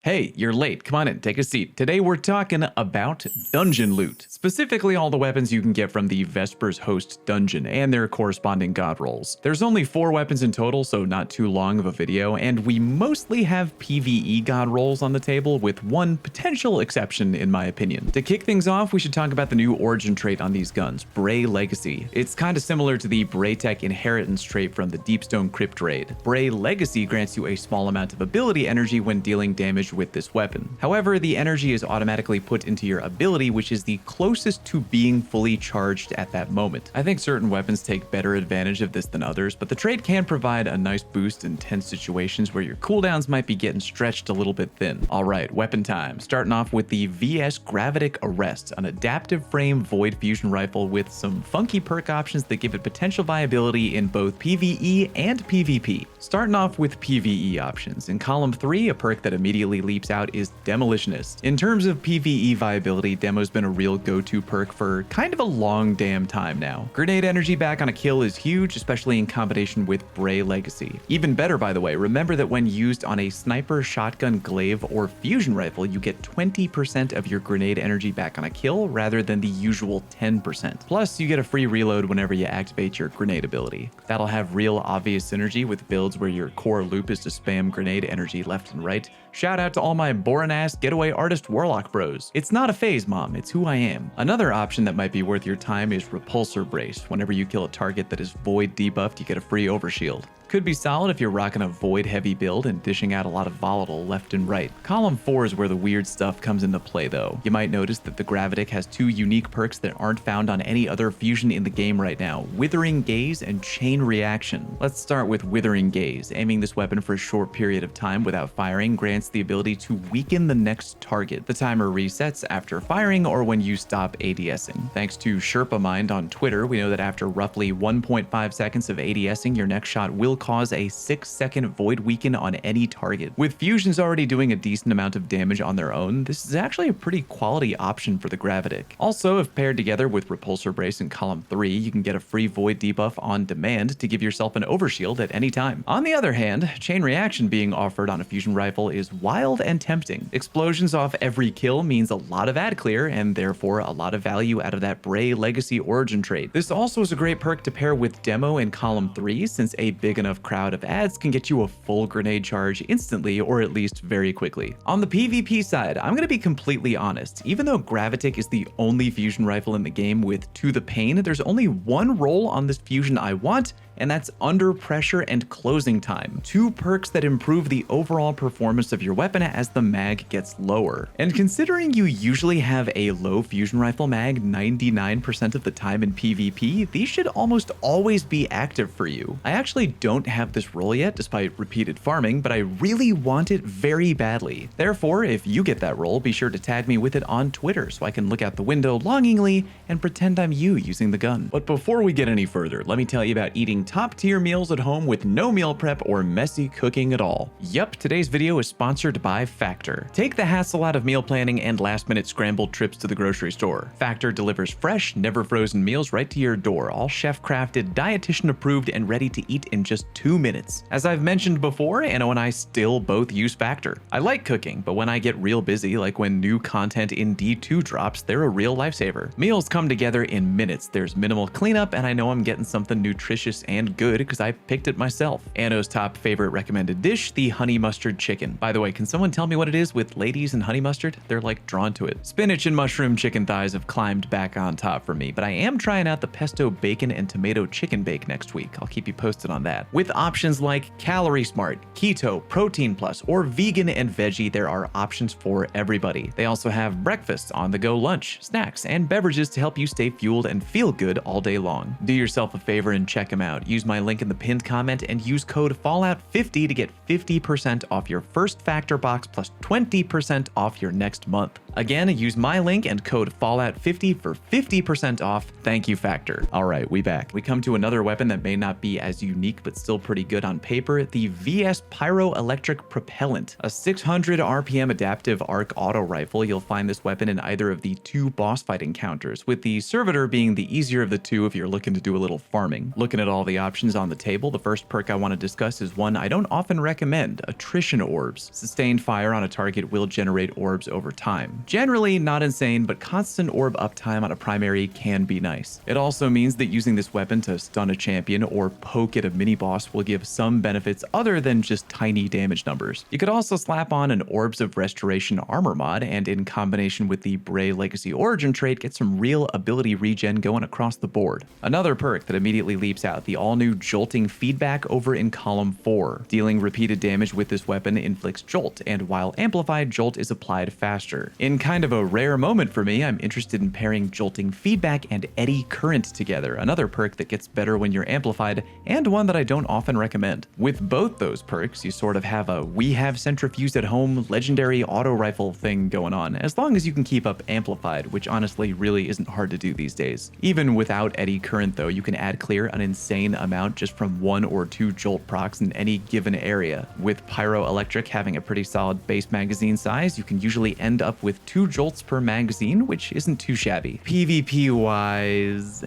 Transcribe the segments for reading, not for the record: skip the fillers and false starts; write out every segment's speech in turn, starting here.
Hey, you're late. Come on in, take a seat. Today we're talking about dungeon loot. Specifically all the weapons you can get from the Vesper's host dungeon and their corresponding god rolls. There's only 4 weapons in total, so not too long of a video, and we mostly have PvE god rolls on the table with one potential exception in my opinion. To kick things off, we should talk about the new origin trait on these guns, Bray Legacy. It's kind of similar to the Braytech inheritance trait from the Deepstone Crypt raid. Bray Legacy grants you a small amount of ability energy when dealing damage with this weapon. However, the energy is automatically put into your ability, which is the closest to being fully charged at that moment. I think certain weapons take better advantage of this than others, but the trait can provide a nice boost in tense situations where your cooldowns might be getting stretched a little bit thin. Alright, weapon time. Starting off with the VS Gravitic Arrest, an adaptive frame void fusion rifle with some funky perk options that give it potential viability in both PvE and PvP. Starting off with PvE options. In column 3, a perk that immediately leaps out is Demolitionist. In terms of PvE viability, Demo's been a real go-to perk for kind of a long damn time now. Grenade energy back on a kill is huge, especially in combination with Bray Legacy. Even better, by the way, remember that when used on a sniper, shotgun, glaive, or fusion rifle, you get 20% of your grenade energy back on a kill rather than the usual 10%. Plus, you get a free reload whenever you activate your grenade ability. That'll have real obvious synergy with builds where your core loop is to spam grenade energy left and right. Shout out to all my boring-ass getaway artist warlock bros. It's not a phase, mom, it's who I am. Another option that might be worth your time is Repulsor Brace. Whenever you kill a target that is void debuffed, you get a free overshield. Could be solid if you're rocking a void heavy build and dishing out a lot of volatile left and right. Column 4 is where the weird stuff comes into play though. You might notice that the Gravitic has 2 unique perks that aren't found on any other fusion in the game right now, Withering Gaze and Chain Reaction. Let's start with Withering Gaze. Aiming this weapon for a short period of time without firing grants the ability to weaken the next target. The timer resets after firing or when you stop ADSing. Thanks to Sherpa Mind on Twitter, we know that after roughly 1.5 seconds of ADSing, your next shot will cause a 6-second void weaken on any target. With fusions already doing a decent amount of damage on their own, this is actually a pretty quality option for the Gravitic. Also, if paired together with Repulsor Brace in column 3, you can get a free void debuff on demand to give yourself an overshield at any time. On the other hand, Chain Reaction being offered on a fusion rifle is wild and tempting. Explosions off every kill means a lot of ad clear and therefore a lot of value out of that Bray Legacy origin trait. This also is a great perk to pair with Demo in column 3 since a big enough crowd of ads can get you a full grenade charge instantly or at least very quickly. On the PvP side, I'm going to be completely honest. Even though Gravitic is the only fusion rifle in the game with To the Pain, there's only one role on this fusion I want, and that's Under Pressure and Closing Time, 2 perks that improve the overall performance of your weapon as the mag gets lower. And considering you usually have a low fusion rifle mag 99% of the time in PvP, these should almost always be active for you. I actually don't have this role yet despite repeated farming, but I really want it very badly. Therefore, if you get that role, be sure to tag me with it on Twitter so I can look out the window longingly and pretend I'm you using the gun. But before we get any further, let me tell you about eating top-tier meals at home with no meal prep or messy cooking at all. Yup, today's video is sponsored by Factor. Take the hassle out of meal planning and last-minute scrambled trips to the grocery store. Factor delivers fresh, never frozen meals right to your door, all chef-crafted, dietitian-approved, and ready to eat in just 2 minutes. As I've mentioned before, Anno and I still both use Factor. I like cooking, but when I get real busy, like when new content in D2 drops, they're a real lifesaver. Meals come together in minutes, there's minimal cleanup, and I know I'm getting something nutritious and good because I picked it myself. Anno's top favorite recommended dish, the honey mustard chicken. By the way, can someone tell me what it is with ladies and honey mustard? They're like drawn to it. Spinach and mushroom chicken thighs have climbed back on top for me, but I am trying out the pesto bacon and tomato chicken bake next week. I'll keep you posted on that. With options like Calorie Smart, Keto, Protein Plus, or vegan and veggie, there are options for everybody. They also have breakfast, on-the-go lunch, snacks, and beverages to help you stay fueled and feel good all day long. Do yourself a favor and check them out. Use my link in the pinned comment and use code Fallout50 to get 50% off your first Factor box plus 20% off your next month. Again, use my link and code Fallout50 for 50% off. Thank you, Factor. All right, we back. We come to another weapon that may not be as unique, but still pretty good on paper, the VS Pyroelectric Propellant, a 600 RPM adaptive arc auto rifle. You'll find this weapon in either of the 2 boss fight encounters, with the Servitor being the easier of the 2 if you're looking to do a little farming. Looking at all the options on the table, the first perk I want to discuss is one I don't often recommend, Attrition Orbs. Sustained fire on a target will generate orbs over time. Generally not insane, but constant orb uptime on a primary can be nice. It also means that using this weapon to stun a champion or poke at a mini boss will give some benefits other than just tiny damage numbers. You could also slap on an Orbs of Restoration armor mod, and in combination with the Bray Legacy Origin trait, get some real ability regen going across the board. Another perk that immediately leaps out, the all-new Jolting Feedback over in column 4. Dealing repeated damage with this weapon inflicts jolt, and while amplified, jolt is applied faster. In kind of a rare moment for me, I'm interested in pairing Jolting Feedback and Eddy Current together, another perk that gets better when you're amplified, and one that I don't often recommend. With both those perks, you sort of have a we have centrifused at home legendary auto rifle thing going on, as long as you can keep up amplified, which honestly really isn't hard to do these days. Even without Eddy Current though, you can add clear an insane amount just from 1 or 2 jolt procs in any given area. With Pyroelectric having a pretty solid base magazine size, you can usually end up with 2 jolts per magazine, which isn't too shabby. PvP wise,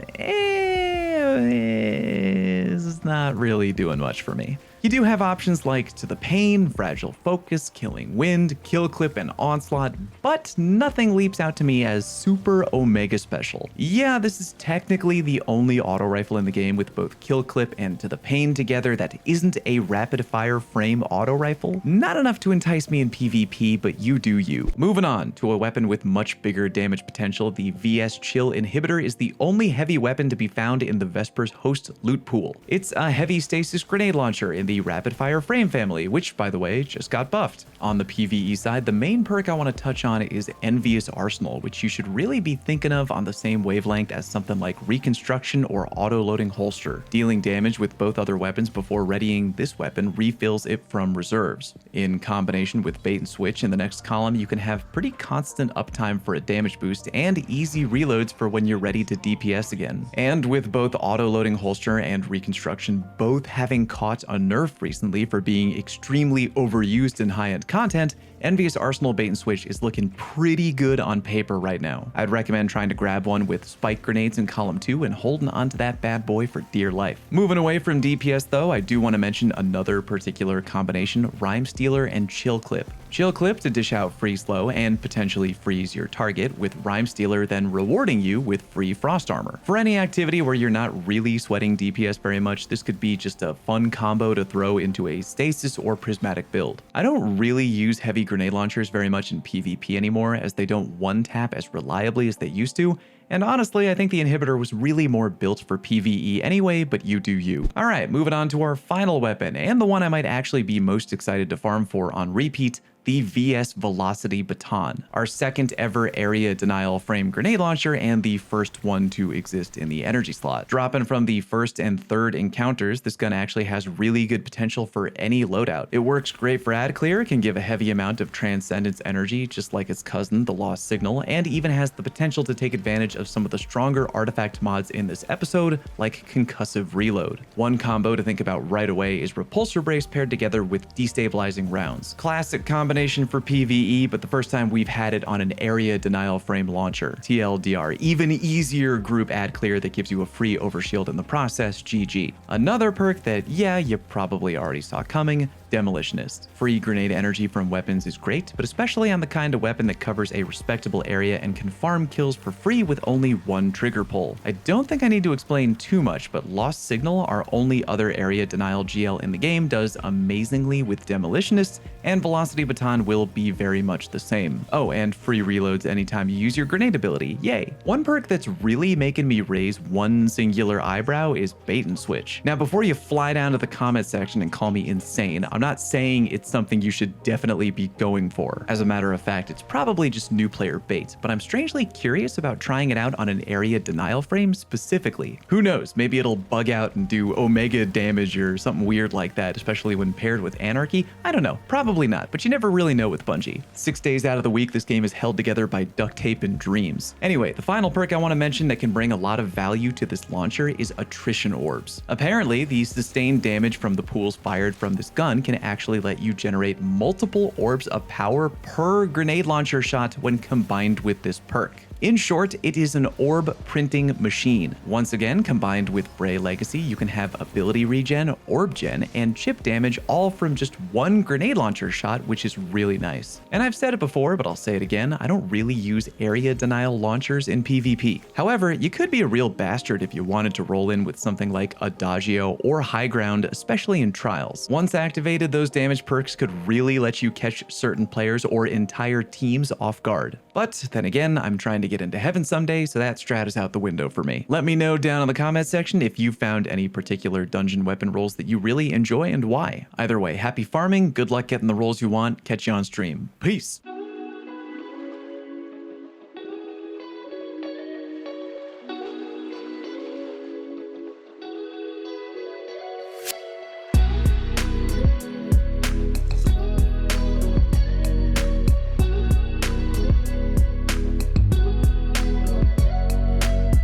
it's not really doing much for me. You do have options like To the Pain, Fragile Focus, Killing Wind, Kill Clip, and Onslaught, but nothing leaps out to me as super omega special. Yeah, this is technically the only auto rifle in the game with both Kill Clip and To the Pain together that isn't a rapid fire frame auto rifle. Not enough to entice me in PvP, but you do you. Moving on to a weapon with much bigger damage potential, the VS Chill Inhibitor is the only heavy weapon to be found in the Vesper's host loot pool. It's a heavy stasis grenade launcher in the rapid fire frame family, which by the way just got buffed. On the PvE side, the main perk I want to touch on is Envious Arsenal, which you should really be thinking of on the same wavelength as something like Reconstruction or Auto-Loading Holster. Dealing damage with both other weapons before readying this weapon refills it from reserves. In combination with Bait and Switch in the next column, you can have pretty constant uptime for a damage boost and easy reloads for when you're ready to DPS again. And with both Auto-Loading Holster and Reconstruction both having caught a nerf recently for being extremely overused in high-end content, Envious Arsenal Bait and Switch is looking pretty good on paper right now. I'd recommend trying to grab one with spike grenades in column 2 and holding onto that bad boy for dear life. Moving away from DPS though, I do want to mention another particular combination, Rhyme Stealer and Chill Clip. Chill Clip to dish out free slow and potentially freeze your target, with Rhyme Stealer then rewarding you with free frost armor. For any activity where you're not really sweating DPS very much, this could be just a fun combo to throw into a stasis or prismatic build. I don't really use heavy grenade launchers very much in PvP anymore, as they don't one-tap as reliably as they used to, and honestly, I think the inhibitor was really more built for PvE anyway, but you do you. Alright, moving on to our final weapon, and the one I might actually be most excited to farm for on repeat, the VS Velocity Baton, our second ever area denial frame grenade launcher and the first one to exist in the energy slot. Dropping from the first and third encounters, this gun actually has really good potential for any loadout. It works great for ad clear, can give a heavy amount of transcendence energy just like its cousin, the Lost Signal, and even has the potential to take advantage of some of the stronger artifact mods in this episode, like Concussive Reload. One combo to think about right away is Repulsor Brace paired together with Destabilizing Rounds. Classic combination for PvE, but the first time we've had it on an area denial frame launcher. TLDR, even easier group ad clear that gives you a free overshield in the process, GG. Another perk that, yeah, you probably already saw coming, Demolitionist. Free grenade energy from weapons is great, but especially on the kind of weapon that covers a respectable area and can farm kills for free with only one trigger pull. I don't think I need to explain too much, but Lost Signal, our only other area denial GL in the game, does amazingly with Demolitionist, and Velocity Baton will be very much the same. Oh, and free reloads anytime you use your grenade ability, yay. One perk that's really making me raise one singular eyebrow is Bait and Switch. Now before you fly down to the comment section and call me insane, on I'm not saying it's something you should definitely be going for. As a matter of fact, it's probably just new player bait, but I'm strangely curious about trying it out on an area denial frame specifically. Who knows, maybe it'll bug out and do omega damage or something weird like that, especially when paired with Anarchy. I don't know, probably not, but you never really know with Bungie. 6 days out of the week, this game is held together by duct tape and dreams. Anyway, the final perk I want to mention that can bring a lot of value to this launcher is attrition orbs. Apparently, the sustained damage from the pools fired from this gun can actually let you generate multiple orbs of power per grenade launcher shot when combined with this perk. In short, it is an orb printing machine. Once again, combined with Bray Legacy, you can have ability regen, orb gen, and chip damage all from just one grenade launcher shot, which is really nice. And I've said it before, but I'll say it again, I don't really use area denial launchers in PvP. However, you could be a real bastard if you wanted to roll in with something like Adagio or High Ground, especially in Trials. Once activated, those damage perks could really let you catch certain players or entire teams off guard. But then again, I'm trying to get into heaven someday, so that strat is out the window for me. Let me know down in the comment section if you found any particular dungeon weapon rolls that you really enjoy and why. Either way, happy farming, good luck getting the rolls you want, catch you on stream. Peace!